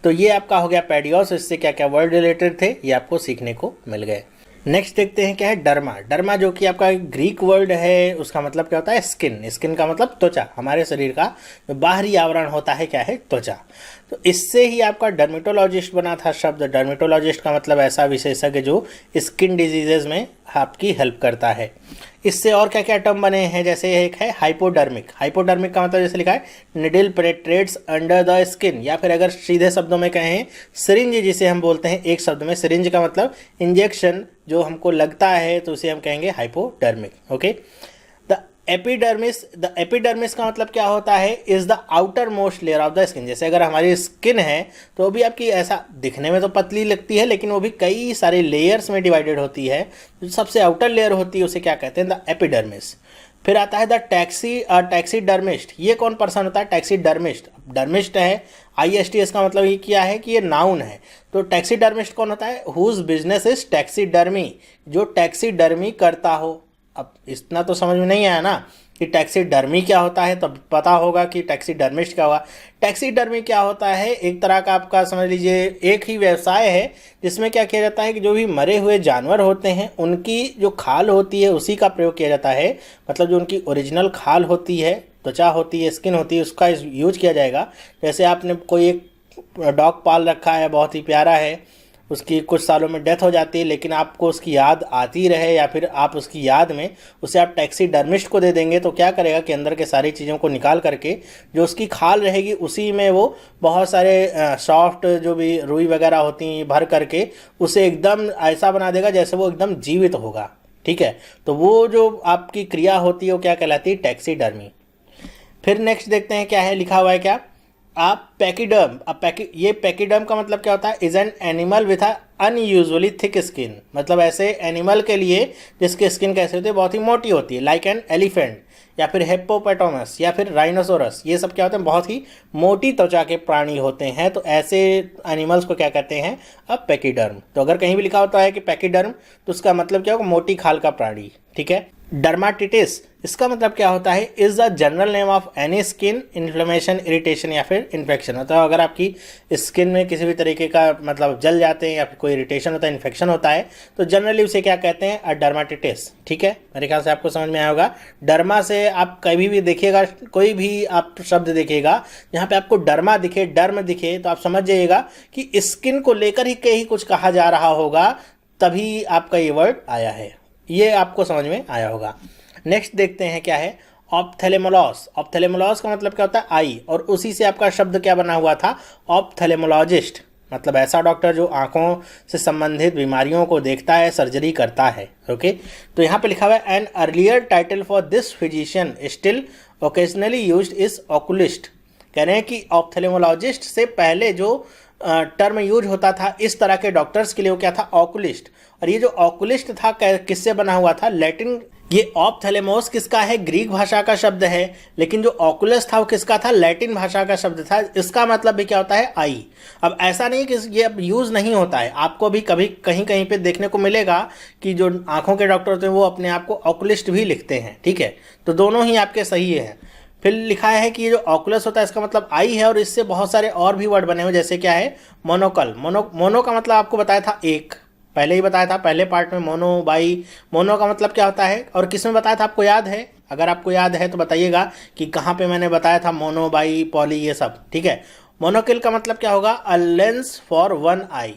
तो ये आपका हो गया पैडियोस, इससे क्या क्या वर्ड रिलेटेड थे ये आपको सीखने को मिल गए। नेक्स्ट देखते हैं क्या है डर्मा। डर्मा जो कि आपका ग्रीक वर्ड है, उसका मतलब क्या होता है, स्किन। स्किन का मतलब त्वचा, हमारे शरीर का जो बाहरी आवरण होता है क्या है, त्वचा। तो इससे ही आपका डर्मेटोलॉजिस्ट बना था शब्द। डर्मेटोलॉजिस्ट का मतलब ऐसा विशेषज्ञ जो स्किन डिजीजेज में आपकी हेल्प करता है। इससे और क्या क्या टर्म बने हैं, जैसे एक है हाइपोडर्मिक। हाइपोडर्मिक का मतलब जैसे लिखा है needle penetrates under the skin, या फिर अगर सीधे शब्दों में कहें सिरिंज, जिसे हम बोलते हैं एक शब्द में। सिरिंज का मतलब इंजेक्शन जो हमको लगता है तो उसे हम कहेंगे हाइपोडर्मिक। ओके, द एपिडर्मिस का मतलब क्या होता है, is the outer most layer of the skin. जैसे अगर हमारी स्किन है तो वो भी आपकी ऐसा दिखने में तो पतली लगती है, लेकिन वो भी कई सारे लेयर्स में डिवाइडेड होती है। जो सबसे आउटर लेयर होती है उसे क्या कहते हैं, द एपिडर्मिस। फिर आता है द टैक्सीडर्मिस्ट। ये कौन पर्सन होता है, टैक्सीडर्मिस्ट। डर्मिस्ट है, IST, का मतलब ये क्या है कि ये नाउन है। तो टैक्सीडर्मिस्ट कौन होता है, हुज बिजनेस इज टैक्सीडर्मी, जो टैक्सीडर्मी करता हो। अब इतना तो समझ में नहीं आया ना कि टैक्सीडर्मी क्या होता है, तब पता होगा कि टैक्सीडर्मिस्ट क्या हुआ। टैक्सीडर्मी क्या होता है, एक तरह का आपका समझ लीजिए एक ही व्यवसाय है जिसमें क्या किया जाता है कि जो भी मरे हुए जानवर होते हैं उनकी जो खाल होती है उसी का प्रयोग किया जाता है। मतलब जो उनकी ओरिजिनल खाल होती है, त्वचा होती है, स्किन होती है, उसका यूज किया जाएगा। जैसे आपने कोई एक डॉग पाल रखा है, बहुत ही प्यारा है, उसकी कुछ सालों में डेथ हो जाती है, लेकिन आपको उसकी याद आती रहे, या फिर आप उसकी याद में उसे आप टैक्सीडर्मिस्ट को दे देंगे तो क्या करेगा कि अंदर के सारी चीज़ों को निकाल करके जो उसकी खाल रहेगी उसी में वो बहुत सारे सॉफ्ट जो भी रुई वगैरह होती हैं भर करके उसे एकदम ऐसा बना देगा जैसे वो एकदम जीवित होगा। ठीक है, तो वो जो आपकी क्रिया होती है वो क्या कहलाती है, टैक्सीडर्मी। फिर नेक्स्ट देखते हैं क्या है, लिखा हुआ है क्या, आप पैकीडर्म। ये पैकीडर्म का मतलब क्या होता है, is an animal with unusually thick skin. मतलब ऐसे एनिमल के लिए जिसकी स्किन कैसे होती है, बहुत ही मोटी होती है, लाइक एन एलिफेंट या फिर हिप्पोपोटामस या फिर राइनोसोरस। ये सब क्या होते हैं, बहुत ही मोटी त्वचा के प्राणी होते हैं। तो ऐसे एनिमल्स को क्या कहते हैं, अब पैकीडर्म। तो अगर कहीं भी लिखा होता है कि पैकीडर्म तो उसका मतलब क्या होगा, मोटी खाल का प्राणी। ठीक है, डर्माटिटिस, इसका मतलब क्या होता है, is the general name of any skin inflammation, irritation या फिर इन्फेक्शन। मतलब अगर आपकी स्किन में किसी भी तरीके का मतलब जल जाते हैं या फिर कोई इरिटेशन होता है, इन्फेक्शन होता है, तो जनरली उसे क्या कहते हैं, डर्माटिटिस। ठीक है, मेरे ख्याल से आपको समझ में आया होगा। डर्मा से आप कभी भी देखिएगा, कोई भी आप शब्द देखिएगा जहाँ पे आपको डर्मा दिखे, डर्म दिखे, तो आप समझ जाइएगा कि स्किन को लेकर ही कहीं कुछ कहा जा रहा होगा, तभी आपका ये वर्ड आया है। ये आपको समझ में आया होगा। नेक्स्ट देखते हैं क्या है, ऑप्थेलेमोलॉस। ऑप्थेलेमोलॉस का मतलब क्या होता है, आई, और उसी से आपका शब्द क्या बना हुआ था, ऑप्थेलेमोलॉजिस्ट। मतलब ऐसा डॉक्टर जो आंखों से संबंधित बीमारियों को देखता है, सर्जरी करता है। ओके, तो यहाँ पे लिखा हुआ है an earlier title for this physician still occasionally used is oculist. कह रहे हैं कि ऑप्थेलेमोलॉजिस्ट से पहले जो टर्म यूज होता था इस तरह के डॉक्टर्स के लिए वो क्या था, ऑकुलिस्ट। और ये जो ऑकुलिस्ट था किससे बना हुआ था, लैटिन। ये ऑप्थेलेमोस किसका है, ग्रीक भाषा का शब्द है, लेकिन जो ऑकुलस था वो किसका था, लैटिन भाषा का शब्द था। इसका मतलब भी क्या होता है, आई। अब ऐसा नहीं कि ये अब यूज नहीं होता है, आपको भी कभी कहीं कहीं पे देखने को मिलेगा कि जो आंखों के डॉक्टर होते हैं वो अपने आप को ऑकुलिस्ट भी लिखते हैं। ठीक है, तो दोनों ही आपके सही है। फिर लिखा है कि ये जो ऑकुलस होता है इसका मतलब आई है, और इससे बहुत सारे और भी वर्ड बने हुए, जैसे क्या है मोनोकल। मोनो का मतलब आपको बताया था एक, पहले ही बताया था पहले पार्ट में, मोनो बाई। मोनो का मतलब क्या होता है और किस में बताया था, आपको याद है? अगर आपको याद है तो बताइएगा कि कहाँ पे मैंने बताया था मोनो बाई पॉली ये सब, ठीक है। मोनोकिल का मतलब क्या होगा, अ लेंस फॉर वन आई।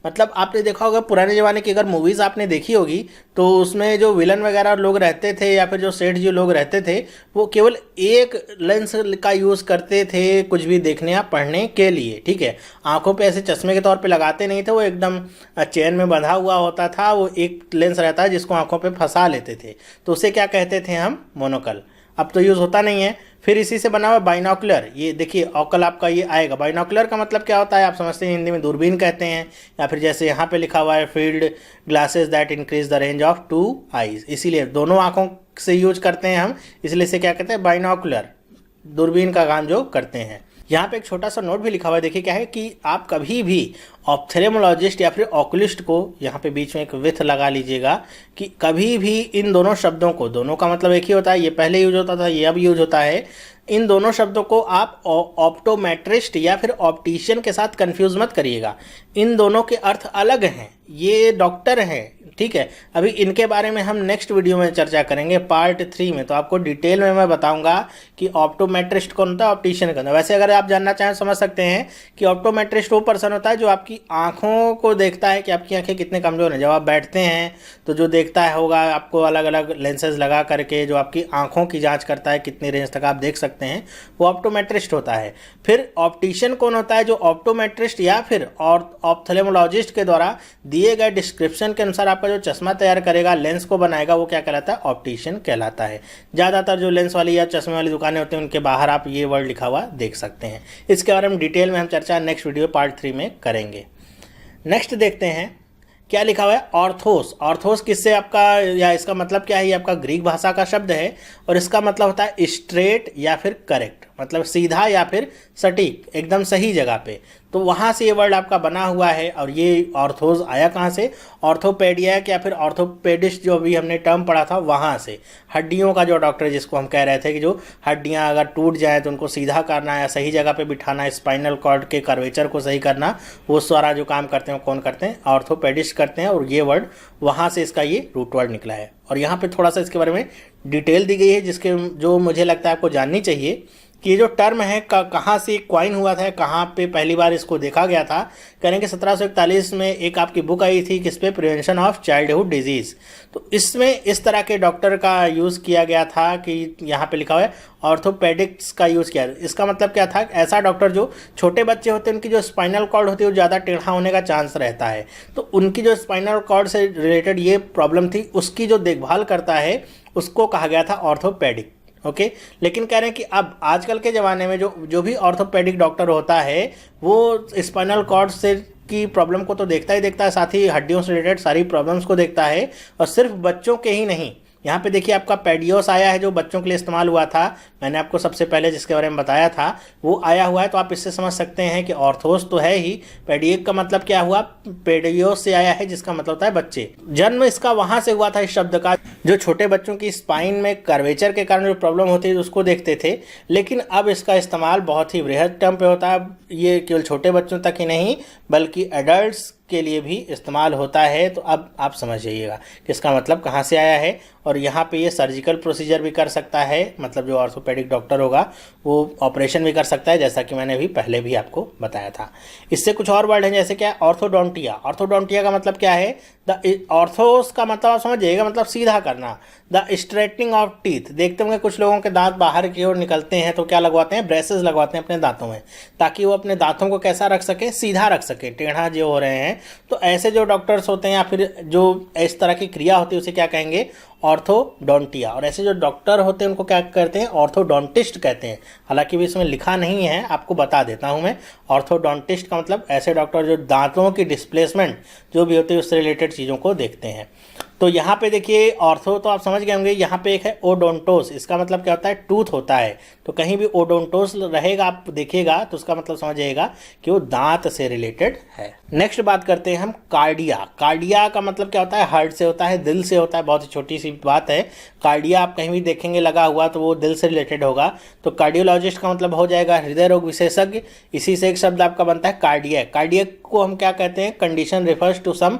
मतलब आपने देखा होगा पुराने ज़माने की अगर मूवीज़ आपने देखी होगी तो उसमें जो विलन वगैरह लोग रहते थे या फिर जो सेठ जी लोग रहते थे, वो केवल एक लेंस का यूज़ करते थे कुछ भी देखने या पढ़ने के लिए, ठीक है। आंखों पे ऐसे चश्मे के तौर पे लगाते नहीं थे, वो एकदम चेन में बंधा हुआ होता था, वो एक लेंस रहता है जिसको आंखों पे फंसा लेते थे, तो उसे क्या कहते थे हम, मोनोकल। अब तो यूज़ होता नहीं है। फिर इसी से बना हुआ बाइनोकुलर, ये देखिए ऑकल आपका ये आएगा। बाइनोकुलर का मतलब क्या होता है, आप समझते हैं, हिंदी में दूरबीन कहते हैं, या फिर जैसे यहाँ पे लिखा हुआ है field glasses that increase the range of two eyes, इसीलिए दोनों आंखों से यूज करते हैं हम, इसलिए इसे क्या कहते हैं, बाइनोकुलर, दूरबीन का काम जो करते हैं। यहाँ पे एक छोटा सा नोट भी लिखा हुआ है, देखिए क्या है कि आप कभी भी ऑप्थेल्मोलॉजिस्ट या फिर ऑकुलिस्ट को, यहाँ पे बीच में एक विथ लगा लीजिएगा, कि कभी भी इन दोनों शब्दों को, दोनों का मतलब एक ही होता है, ये पहले यूज होता था, ये अब यूज होता है, इन दोनों शब्दों को आप ऑप्टोमेट्रिस्ट या फिर ऑप्टिशियन के साथ कंफ्यूज मत करिएगा। इन दोनों के अर्थ अलग हैं, ये डॉक्टर हैं, ठीक है। अभी इनके बारे में हम नेक्स्ट वीडियो में चर्चा करेंगे पार्ट 3 में, तो आपको डिटेल में मैं बताऊंगा कि ऑप्टोमेट्रिस्ट कौन होता है, ऑप्टिशियन कौन होता है। वैसे अगर आप जानना चाहें समझ सकते हैं कि ऑप्टोमेट्रिस्ट वो पर्सन होता है जो आपकी आंखों को देखता है कि आपकी आंखें कितने कमजोर हैं। जब आप बैठते हैं तो जो देखता है होगा आपको अलग अलग लेंसेज लगा करके, जो आपकी आंखों की जाँच करता है कितनी रेंज तक आप देख सकते हैं, वो ऑप्टोमेट्रिस्ट होता है। फिर ऑप्टिशियन कौन होता है, जो ऑप्टोमेट्रिस्ट या फिर ऑप्थेल्मोलॉजिस्ट के द्वारा दिए गए डिस्क्रिप्शन के अनुसार आपका जो चश्मा तैयार करेगा, लेंस को बनाएगा, वो क्या कहलाता है, ऑप्टिशियन कहलाता है। ज़्यादातर जो लेंस वाली या चश्मे वाली दुकानें होती हैं उनके बाहर आप ये वर्ड लिखा हुआ देख सकते हैं। इसके बारे में डिटेल में हम चर्चा नेक्स्ट वीडियो पार्ट 3 में करेंगे। नेक्स्ट देखते हैं क्या लिखा हुआ है, ऑर्थोस। ऑर्थोस किससे आपका, या इसका मतलब क्या है, ये आपका ग्रीक भाषा का शब्द है और इसका मतलब होता है स्ट्रेट या फिर करेक्ट, मतलब सीधा या फिर सटीक, एकदम सही जगह पे। तो वहाँ से ये वर्ड आपका बना हुआ है। और ये ऑर्थोस आया कहाँ से, ऑर्थोपेडिया या फिर ऑर्थोपेडिस्ट जो भी हमने टर्म पढ़ा था वहाँ से। हड्डियों का जो डॉक्टर, जिसको हम कह रहे थे कि जो हड्डियाँ अगर टूट जाएँ तो उनको सीधा करना या सही जगह पे बिठाना, स्पाइनल कॉर्ड के कर्वेचर को सही करना, वो सारा जो काम करते हैं कौन करते हैं, ऑर्थोपेडिस्ट करते हैं। और ये वर्ड वहाँ से इसका ये रूट वर्ड निकला है। और यहाँ पे थोड़ा सा इसके बारे में डिटेल दी गई है, जिसके जो मुझे लगता है आपको जाननी चाहिए कि ये जो टर्म है कहाँ से क्वाइन हुआ था, कहाँ पे पहली बार इसको देखा गया था। करें कि 1741 में एक आपकी बुक आई थी किस पे, प्रिवेंशन ऑफ चाइल्डहुड डिजीज़। तो इसमें इस तरह के डॉक्टर का यूज़ किया गया था कि यहाँ पे लिखा हुआ है ऑर्थोपेडिक्स का यूज़ किया। इसका मतलब क्या था, ऐसा डॉक्टर जो छोटे बच्चे होते हैं उनकी जो स्पाइनल कॉर्ड होती है वो ज़्यादा टेढ़ा होने का चांस रहता है, तो उनकी जो स्पाइनल कॉर्ड से रिलेटेड ये प्रॉब्लम थी, उसकी जो देखभाल करता है उसको कहा गया था ऑर्थोपेडिक। ओके लेकिन कह रहे हैं कि अब आजकल के ज़माने में जो भी ऑर्थोपेडिक डॉक्टर होता है वो स्पाइनल कॉर्ड से की प्रॉब्लम को तो देखता ही देखता है, साथ ही हड्डियों से रिलेटेड सारी प्रॉब्लम्स को देखता है। और सिर्फ बच्चों के ही नहीं, यहाँ पे देखिए आपका पेडियोस आया है जो बच्चों के लिए इस्तेमाल हुआ था, मैंने आपको सबसे पहले जिसके बारे में बताया था वो आया हुआ है। तो आप इससे समझ सकते हैं कि ऑर्थोस तो है ही, पेडियक का मतलब क्या हुआ, पेडियोस से आया है जिसका मतलब होता है बच्चे। जन्म इसका वहाँ से हुआ था इस शब्द का, जो छोटे बच्चों की स्पाइन में कर्वेचर के कारण जो प्रॉब्लम होती है उसको देखते थे। लेकिन अब इसका इस्तेमाल बहुत ही वृहद टर्म पे होता है, ये केवल छोटे बच्चों तक ही नहीं बल्कि एडल्ट्स के लिए भी इस्तेमाल होता है। तो अब आप समझ जाइएगा कि इसका मतलब कहाँ से आया है। और यहाँ पे ये सर्जिकल प्रोसीजर भी कर सकता है, मतलब जो ऑर्थोपेडिक डॉक्टर होगा वो ऑपरेशन भी कर सकता है, जैसा कि मैंने भी पहले भी आपको बताया था। इससे कुछ और वर्ड हैं, जैसे क्या ऑर्थोडोंटिया। ऑर्थोडोंटिया का मतलब क्या है, द ऑर्थोस का मतलब आप समझ जाइएगा, मतलब सीधा करना। द स्ट्रेटनिंग ऑफ टीथ, देखते होंगे कुछ लोगों के दांत बाहर की ओर निकलते हैं तो क्या लगवाते हैं, ब्रेसेस लगवाते हैं अपने दांतों में, ताकि वो अपने दांतों को कैसा रख सके, सीधा रख सके, टेढ़ा जो हो रहे हैं। तो ऐसे जो डॉक्टर्स होते हैं या फिर जो इस तरह की क्रिया होती है उसे क्या कहेंगे, ऑर्थोडोंटिया। और ऐसे जो डॉक्टर होते हैं उनको क्या कहते हैं, ऑर्थोडोंटिस्ट कहते हैं। हालांकि भी इसमें लिखा नहीं है, आपको बता देता हूं मैं। ऑर्थोडोंटिस्ट का मतलब ऐसे डॉक्टर जो दांतों की डिस्प्लेसमेंट जो भी होती है उससे रिलेटेड चीज़ों को देखते हैं। तो यहाँ पे देखिए ऑर्थो तो आप समझ गए होंगे, यहाँ पे एक है ओडोंटोस, इसका मतलब क्या होता है, टूथ होता है। तो कहीं भी ओडोंटोस रहेगा आप देखिएगा तो उसका मतलब समझिएगा कि वो दांत से रिलेटेड है। नेक्स्ट बात करते हैं हम कार्डिया। कार्डिया का मतलब क्या होता है, हार्ट से होता है, दिल से होता है, बहुत ही छोटी सी बात है। कार्डिया आप कहीं भी देखेंगे लगा हुआ तो वो दिल से रिलेटेड होगा। तो कार्डियोलॉजिस्ट का मतलब हो जाएगा हृदय रोग विशेषज्ञ। इसी से एक शब्द आपका बनता है कार्डियक। कार्डियक को हम क्या कहते हैं, condition refers to some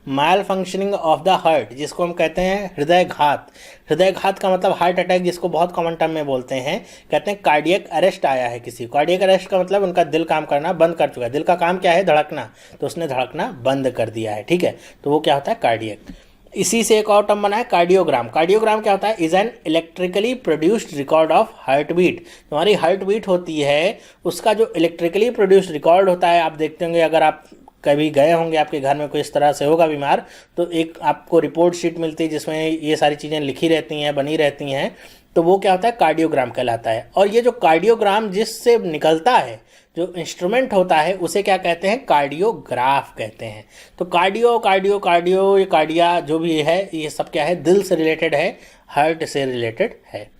malfunctioning of the heart, जिसको हम कहते हैं हृदय घात। हृदय घात का मतलब हार्ट अटैक, जिसको बहुत कॉमन टर्म में बोलते हैं, कहते हैं कार्डियक अरेस्ट आया है किसी। कार्डियक अरेस्ट का मतलब उनका दिल काम करना बंद कर चुका है। दिल का काम क्या है, धड़कना, तो उसने धड़कना बंद कर दिया है, ठीक है, तो वो क्या होता है, कार्डियक। इसी से एक और टर्म बना है कार्डियोग्राम। कार्डियोग्राम क्या होता है, is an electrically produced record of heart beat. हमारी हार्ट बीट होती है उसका जो इलेक्ट्रिकली प्रोड्यूस्ड रिकॉर्ड होता है, आप देखते होंगे अगर आप कभी गए होंगे आपके घर में कोई इस तरह से होगा बीमार, तो एक आपको रिपोर्ट शीट मिलती है जिसमें ये सारी चीज़ें लिखी रहती हैं, बनी रहती हैं, तो वो क्या होता है, कार्डियोग्राम कहलाता है। और ये जो कार्डियोग्राम जिससे निकलता है, जो इंस्ट्रूमेंट होता है, उसे क्या कहते हैं, कार्डियोग्राफ कहते हैं। तो कार्डियो कार्डियो कार्डियो ये कार्डिया जो भी है ये सब क्या है, दिल से रिलेटेड है, हार्ट से रिलेटेड है।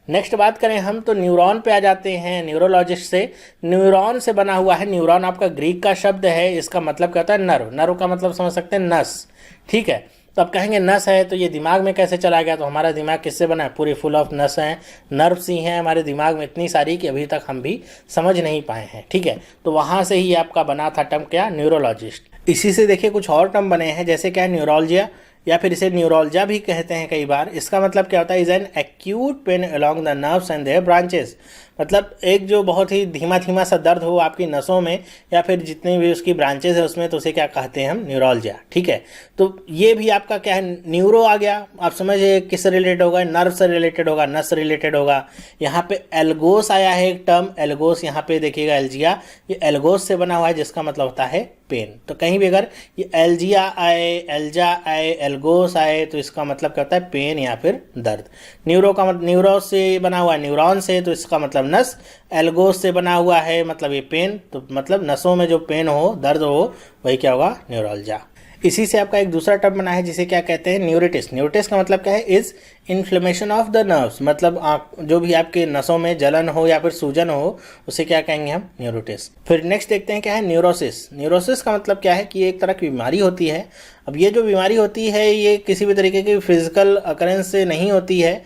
नेक्स्ट बात करें हम तो न्यूरॉन पे आ जाते हैं, न्यूरोलॉजिस्ट से। न्यूरॉन से बना हुआ है, न्यूरॉन आपका ग्रीक का शब्द है, इसका मतलब क्या होता है, नर्व। नर्व का मतलब समझ सकते हैं नस, ठीक है। तो अब कहेंगे नस है तो ये दिमाग में कैसे चला गया, तो हमारा दिमाग किससे बना है, पूरी फुल ऑफ नस हैं, नर्व्स ही हैं हमारे दिमाग में इतनी सारी कि अभी तक हम भी समझ नहीं पाए हैं, ठीक है। तो वहाँ से ही आपका बना था टर्म क्या, न्यूरोलॉजिस्ट। इसी से देखिए कुछ और टर्म बने हैं, जैसे क्या, न्यूरोलजिया या फिर इसे न्यूरोलजा भी कहते हैं कई बार। इसका मतलब क्या होता है, is an acute pain along the nerves and their branches. मतलब एक जो बहुत ही धीमा धीमा सा दर्द हो आपकी नसों में या फिर जितनी भी उसकी ब्रांचेस है उसमें, तो उसे क्या कहते हैं हम, न्यूरोलजिया, ठीक है। तो ये भी आपका क्या है, न्यूरो आ गया, आप समझिए किस रिलेटेड होगा, नर्व से रिलेटेड होगा, नस से रिलेटेड होगा। यहाँ पे एल्गोस आया है एक टर्म, एल्गोस, यहाँ पे देखिएगा एल्जिया, ये एल्गोस से बना हुआ है जिसका मतलब होता है पेन। तो कहीं भी अगर ये एल्जिया आए, एल्जा आए, एल्गोस आए, तो इसका मतलब क्या होता है, पेन या फिर दर्द। न्यूरो का मतलब न्यूरो से बना हुआ है, न्यूरॉन से, तो इसका मतलब नस। एल्गोस से बना हुआ है मतलब ये पेन, तो मतलब नसों में जो पेन हो, दर्द हो, वही क्या होगा, न्यूरोलजा। इसी से आपका एक दूसरा टर्म बना है जिसे क्या कहते हैं, न्यूरिटिस। न्यूरिटिस का मतलब क्या है, is inflammation of the nerves, मतलब जो भी आपके नसों में जलन हो या फिर सूजन हो उसे क्या कहेंगे हम, न्यूरिटिस। फिर नेक्स्ट देखते हैं क्या है, न्यूरोसिस। न्यूरोसिस का मतलब क्या है कि ये एक तरह की बीमारी होती है। अब ये जो बीमारी होती है ये किसी भी तरीके की फिजिकल अकरेंस से नहीं होती है।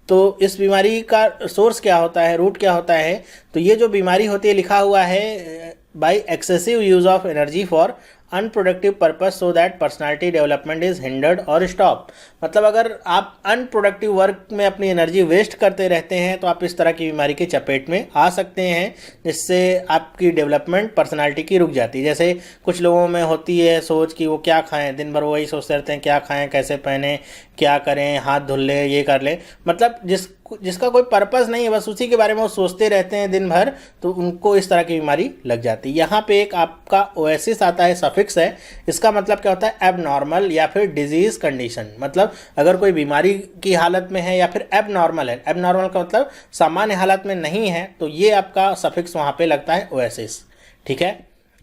तो इस बीमारी का सोर्स क्या होता है, रूट क्या होता है, तो ये जो बीमारी होती है लिखा हुआ है by excessive use of energy for unproductive purpose so that personality development is hindered और स्टॉप। मतलब अगर आप अनप्रोडक्टिव वर्क में अपनी एनर्जी वेस्ट करते रहते हैं तो आप इस तरह की बीमारी की चपेट में आ सकते हैं, जिससे आपकी डेवलपमेंट पर्सनालिटी की रुक जाती है। जैसे कुछ लोगों में होती है सोच कि वो क्या खाएं, दिन भर वही सोचते रहते हैं क्या खाएं, कैसे पहने, क्या करें, हाथ धुल ले, ये कर ले, मतलब जिसका कोई पर्पस नहीं है, बस उसी के बारे में वो सोचते रहते हैं दिन भर, तो उनको इस तरह की बीमारी लग जाती है। यहाँ पे एक आपका ओएसिस आता है, सफिक्स है, इसका मतलब क्या होता है, एबनॉर्मल या फिर डिजीज कंडीशन। मतलब अगर कोई बीमारी की हालत में है या फिर एबनॉर्मल है, एबनॉर्मल का मतलब सामान्य हालत में नहीं है, तो ये आपका सफिक्स वहाँ पे लगता है ओएसिस, ठीक है।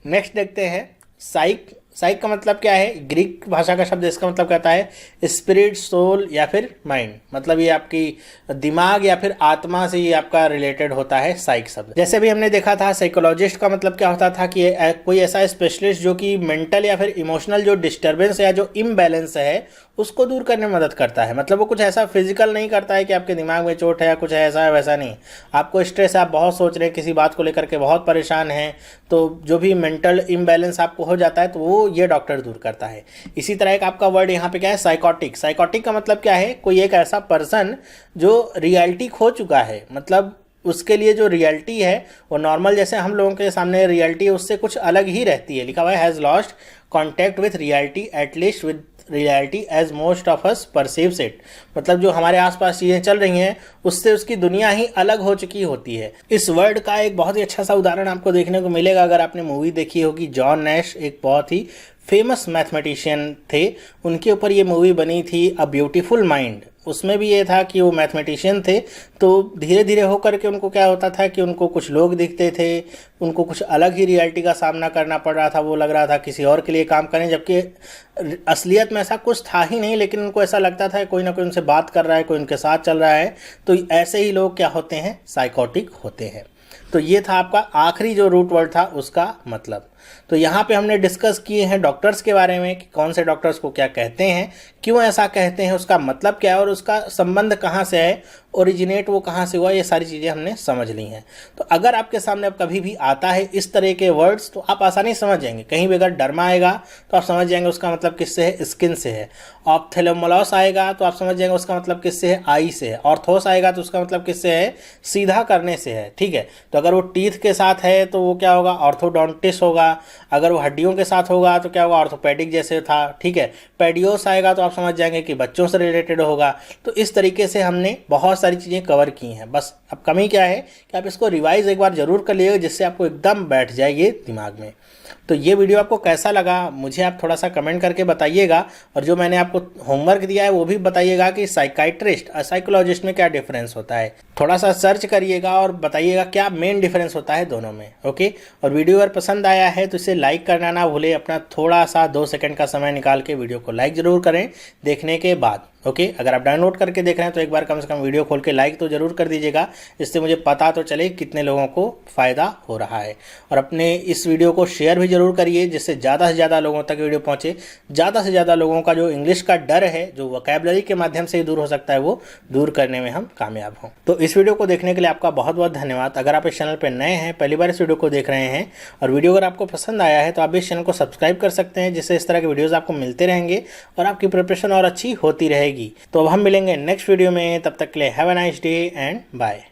नेक्स्ट देखते हैं साइक। साइक का मतलब क्या है, ग्रीक भाषा का शब्द, इसका मतलब कहता है स्पिरिट, सोल या फिर माइंड। मतलब ये आपकी दिमाग या फिर आत्मा से ये आपका रिलेटेड होता है साइक शब्द। जैसे भी हमने देखा था साइकोलॉजिस्ट का मतलब क्या होता था कि कोई ऐसा स्पेशलिस्ट जो कि मेंटल या फिर इमोशनल जो डिस्टर्बेंस या जो इम्बैलेंस है उसको दूर करने में मदद करता है। मतलब वो कुछ ऐसा फिजिकल नहीं करता है कि आपके दिमाग में चोट है या कुछ ऐसा है, वैसा नहीं। आपको स्ट्रेस है, आप बहुत सोच रहे हैं किसी बात को लेकर के, बहुत परेशान हैं, तो जो भी मेंटल इम्बैलेंस आपको हो जाता है तो वो ये डॉक्टर दूर करता है। इसी तरह एक आपका वर्ड यहाँ पे क्या है, साइकोटिक। साइकोटिक का मतलब क्या है, कोई एक ऐसा पर्सन जो रियलिटी खो चुका है, मतलब उसके लिए जो रियलिटी है वो नॉर्मल जैसे हम लोगों के सामने रियलिटी है उससे कुछ अलग ही रहती है। लिखा हुआ है has lost contact with reality at least with reality as most of us perceives it. मतलब जो हमारे आसपास चीज़ें चल रही हैं उससे उसकी दुनिया ही अलग हो चुकी होती है। इस वर्ड का एक बहुत ही अच्छा सा उदाहरण आपको देखने को मिलेगा अगर आपने मूवी देखी होगी। जॉन नैश एक बहुत ही फेमस मैथमेटिशियन थे, उनके ऊपर ये मूवी बनी थी अ ब्यूटीफुल माइंड। उसमें भी ये था कि वो मैथमेटिशियन थे, तो धीरे धीरे होकर के उनको क्या होता था कि उनको कुछ लोग दिखते थे, उनको कुछ अलग ही रियलिटी का सामना करना पड़ रहा था, वो लग रहा था किसी और के लिए काम करें, जबकि असलियत में ऐसा कुछ था ही नहीं, लेकिन उनको ऐसा लगता था कोई ना कोई उनसे बात कर रहा है, कोई उनके साथ चल रहा है। तो ऐसे ही लोग क्या होते हैं, साइकोटिक होते हैं। तो ये था आपका आखिरी जो रूट वर्ड था उसका मतलब। तो यहाँ पे हमने डिस्कस किए हैं डॉक्टर्स के बारे में कि कौन से डॉक्टर्स को क्या कहते हैं, क्यों ऐसा कहते हैं, उसका मतलब क्या है और उसका संबंध कहाँ से है, ओरिजिनेट वो कहाँ से हुआ, ये सारी चीज़ें हमने समझ ली हैं। तो अगर आपके सामने अब कभी भी आता है इस तरह के वर्ड्स तो आप आसानी से समझ जाएंगे। कहीं भी अगर डर्मा आएगा तो आप समझ जाएंगे उसका मतलब किससे है, स्किन से है। ऑप्थेल्मोलॉस आएगा तो आप समझ जाएंगे उसका मतलब किससे है, आई से है। ऑर्थोस आएगा तो उसका मतलब किससे है, सीधा करने से है। ठीक है, तो अगर वो टीथ के साथ है तो वो क्या होगा, ऑर्थोडोंटिस होगा। अगर वो हड्डियों के साथ होगा तो क्या होगा, ऑर्थोपेडिक जैसे था। ठीक है, पेडियोस आएगा तो आप समझ जाएंगे कि बच्चों से रिलेटेड होगा। तो इस तरीके से हमने बहुत सारी चीज़ें कवर की हैं। बस अब कमी क्या है कि आप इसको रिवाइज एक बार ज़रूर कर लीजिएगा, जिससे आपको एकदम बैठ जाए ये दिमाग में। तो ये वीडियो आपको कैसा लगा मुझे आप थोड़ा सा कमेंट करके बताइएगा, और जो मैंने आपको होमवर्क दिया है वो भी बताइएगा कि साइकाइट्रिस्ट और साइकोलॉजिस्ट में क्या डिफरेंस होता है। थोड़ा सा सर्च करिएगा और बताइएगा क्या मेन डिफरेंस होता है दोनों में। ओके, और वीडियो अगर पसंद आया है तो इसे लाइक करना ना भूले। अपना थोड़ा सा 2 सेकंड का समय निकाल के वीडियो को लाइक ज़रूर करें देखने के बाद। ओके, अगर आप डाउनलोड करके देख रहे हैं तो एक बार कम से कम वीडियो खोल के लाइक तो ज़रूर कर दीजिएगा, इससे मुझे पता तो चले कितने लोगों को फ़ायदा हो रहा है। और अपने इस वीडियो को शेयर भी ज़रूर करिए, जिससे ज़्यादा से ज़्यादा लोगों तक वीडियो पहुँचे। ज़्यादा से ज़्यादा लोगों का जो इंग्लिश का डर है, जो वोकैबुलरी के माध्यम से ही दूर हो सकता है, वो दूर करने में हम कामयाब हों। तो इस वीडियो को देखने के लिए आपका बहुत बहुत धन्यवाद। अगर आप इस चैनल पर नए हैं, पहली बार इस वीडियो को देख रहे हैं और वीडियो अगर आपको पसंद आया है तो आप इस चैनल को सब्सक्राइब कर सकते हैं, जिससे इस तरह के वीडियोज़ आपको मिलते रहेंगे और आपकी प्रिपरेशन और अच्छी होती रहेगी। तो अब हम मिलेंगे नेक्स्ट वीडियो में, तब तक के लिए have a nice day and bye.